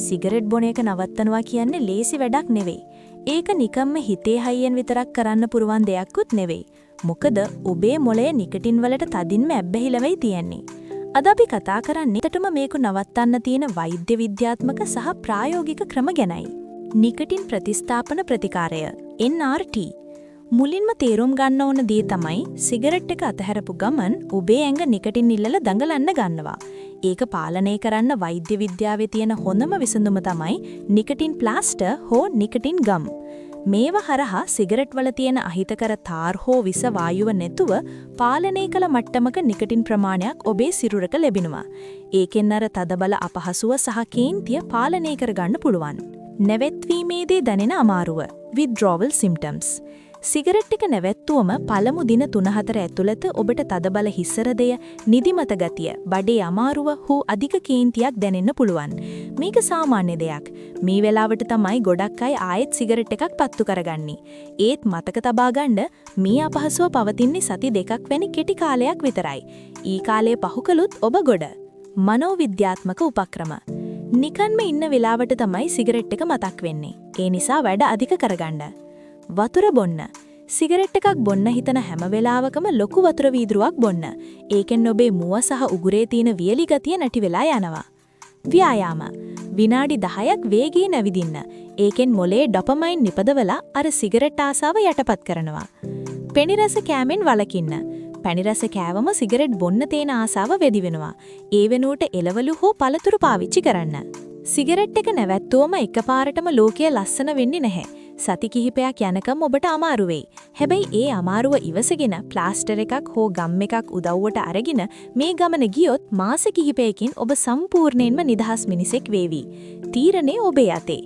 Cigarette බොන එක නවත්තනවා කියන්නේ ලේසි වැඩක් නෙවෙයි. ඒක නිකම්ම හිතේ හයියෙන් විතරක් කරන්න පුරුවන් දෙයක්වත් නෙවෙයි. මොකද ඔබේ මොළය නිකටින් වලට තදින්ම ඇබ්බැහිලා තියෙන්නේ. අද අපි කතා කරන්නේ ඇත්තටම මේක නවත්තන්න තියෙන වෛද්‍ය විද්‍යාත්මක සහ ප්‍රායෝගික ක්‍රම ගැනයි. නිකටින් ප්‍රතිස්ථාපන ප්‍රතිකාරය NRT. මුලින්ම තේරුම් ගන්න ඕන දේ තමයි සිගරට් එක අතහැරපු ගමන් ඔබේ ඇඟ නිකටින් ඉල්ලලා දඟලන්න ගන්නවා. ඒක පාලනය කරන්න වෛද්‍ය විද්‍යාවේ තියෙන හොඳම විසඳුම තමයි නිකටින් ප්ලාස්ටර් හෝ නිකටින් ගම්. මේවා හරහා සිගරට් වල තියෙන අහිතකර තාර් හෝ විස වායුව නැතුව පාලනය කළ මට්ටමක නිකටින් ප්‍රමාණයක් ඔබේ සිරුරක ලැබෙනවා. ඒකෙන් අර තදබල අපහසුව සහ කේන්තිය පාලනය කරගන්න පුළුවන්. නැවැත්වීමේදී දැනෙන අමාරුව withdrawal symptoms. සිගරට් එක නැවැත්තුවම පළමු දින 3-4 ඇතුළත ඔබට තදබල හිස්සරදය, නිදිමත ගතිය, බඩේ අමාරුව හෝ අධික කේන්තියක් දැනෙන්න පුළුවන්. මේක සාමාන්‍ය දෙයක්. මේ වෙලාවට තමයි ගොඩක් අය ආයෙත් සිගරට් එකක් පත්තු කරගන්නේ. ඒත් මතක තබා ගන්න මේ අපහසුව පවතින්නේ සති 2ක් වැනි කෙටි කාලයක් විතරයි. ඊ කාලය පහු කළොත් ඔබ ගොඩ. මනෝවිද්‍යාත්මක උපක්‍රම. නිකන්ම ඉන්න වෙලාවට තමයි සිගරට් එක මතක් වෙන්නේ. ඒ නිසා වැඩ අධික කරගන්න. වතුර බොන්න. සිගරට් එකක් බොන්න හිතන හැම වෙලාවකම ලොකු වතුර වීදුරුවක් බොන්න. ඒකෙන් ඔබේ මුව සහ උගුරේ තියෙන වියලි ගතිය නැති වෙලා යනවා. ව්‍යායාම. විනාඩි 10ක් වේගයෙන් ඇවිදින්න. ඒකෙන් මොලේ ඩොපමයින් නිපදවලා අර සිගරට් ආසාව යටපත් කරනවා. පැණි රස කෑමෙන් වළකින්න. පැණි රස කෑවම සිගරට් බොන්න තියෙන ආසාව වැඩි වෙනවා. ඒ වෙනුවට එළවලු හෝ පළතුරු පාවිච්චි කරන්න. සිගරට් එක නැවැත්තුවම එකපාරටම ලෝකය ලස්සන වෙන්නේ නැහැ. සති කිහිපයක් යනකම් ඔබට අමාරු වෙයි. හැබැයි ඒ අමාරුව ඉවසගෙන ප්ලාස්ටර් එකක් හෝ ගම් එකක් උදව්වට අරගෙන මේ ගමන ගියොත් මාස කිහිපයකින් ඔබ සම්පූර්ණයෙන්ම නිදහස් මිනිසෙක් වේවි. තීරණය ඔබේ අතේ.